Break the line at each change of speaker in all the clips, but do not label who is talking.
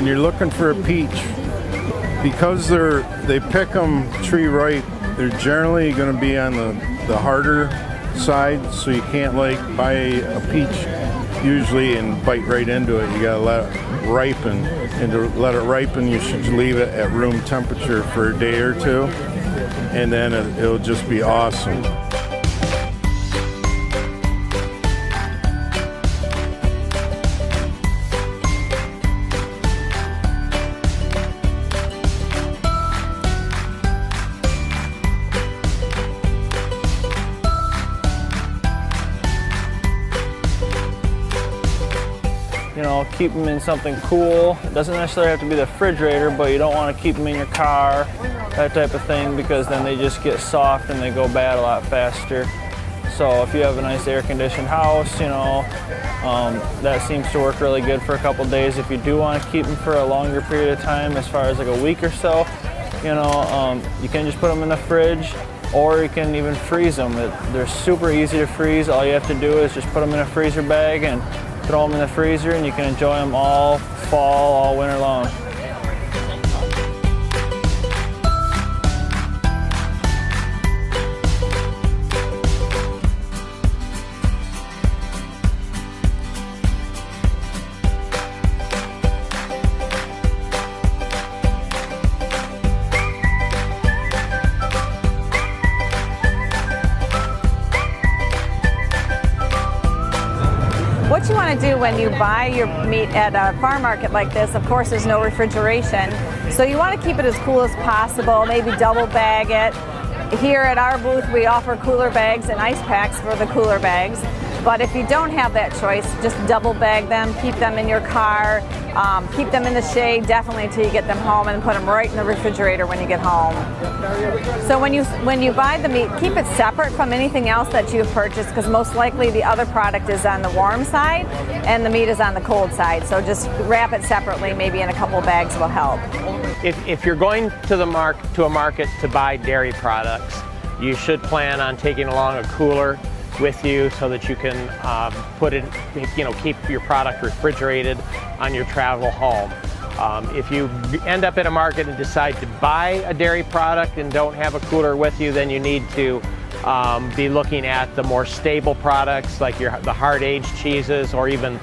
when you're looking for a peach, because they pick them tree ripe, they're generally going to be on the harder side, so you can't like buy a peach usually and bite right into it. You gotta let it ripen, and to let it ripen you should leave it at room temperature for a day or two, and then it'll just be awesome.
You know, keep them in something cool. It doesn't necessarily have to be the refrigerator, but you don't want to keep them in your car, that type of thing, because then they just get soft and they go bad a lot faster. So if you have a nice air-conditioned house, you know, that seems to work really good for a couple days. If you do want to keep them for a longer period of time, as far as like a week or so, you know, you can just put them in the fridge, or you can even freeze them. They're super easy to freeze. All you have to do is just put them in a freezer bag and throw them in the freezer, and you can enjoy them all fall, all winter long.
What you want to do when you buy your meat at a farm market like this, of course there's no refrigeration, so you want to keep it as cool as possible, maybe double bag it. Here at our booth we offer cooler bags and ice packs for the cooler bags, but if you don't have that choice, just double bag them, keep them in your car, keep them in the shade definitely until you get them home, and put them right in the refrigerator when you get home. So when you buy the meat, keep it separate from anything else that you've purchased, because most likely the other product is on the warm side and the meat is on the cold side. So just wrap it separately, maybe in a couple bags will help.
If you're going to a market to buy dairy products, you should plan on taking along a cooler with you so that you can put it, you know, keep your product refrigerated on your travel home. If you end up at a market and decide to buy a dairy product and don't have a cooler with you, then you need to be looking at the more stable products like the hard-aged cheeses, or even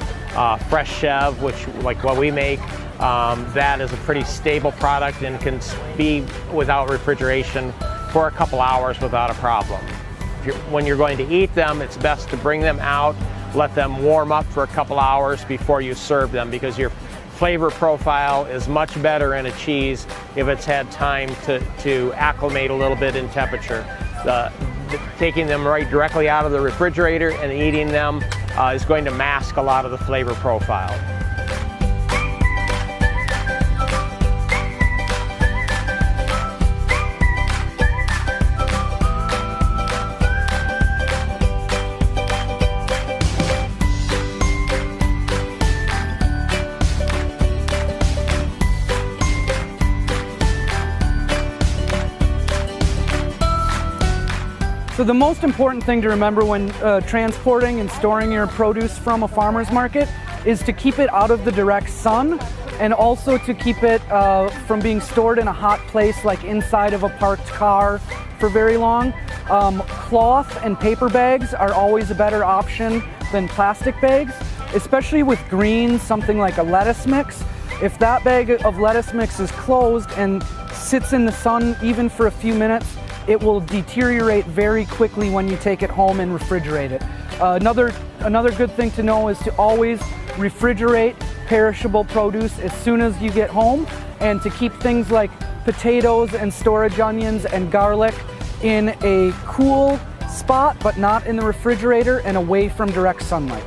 fresh chev, which like what we make. That is a pretty stable product and can be without refrigeration for a couple hours without a problem. When you're going to eat them, it's best to bring them out, let them warm up for a couple hours before you serve them, because your flavor profile is much better in a cheese if it's had time to acclimate a little bit in temperature. Taking them right directly out of the refrigerator and eating them is going to mask a lot of the flavor profile.
So the most important thing to remember when transporting and storing your produce from a farmer's market is to keep it out of the direct sun, and also to keep it from being stored in a hot place like inside of a parked car for very long. Cloth and paper bags are always a better option than plastic bags, especially with greens, something like a lettuce mix. If that bag of lettuce mix is closed and sits in the sun even for a few minutes, it will deteriorate very quickly when you take it home and refrigerate it. Another good thing to know is to always refrigerate perishable produce as soon as you get home, and to keep things like potatoes and storage onions and garlic in a cool spot, but not in the refrigerator and away from direct sunlight.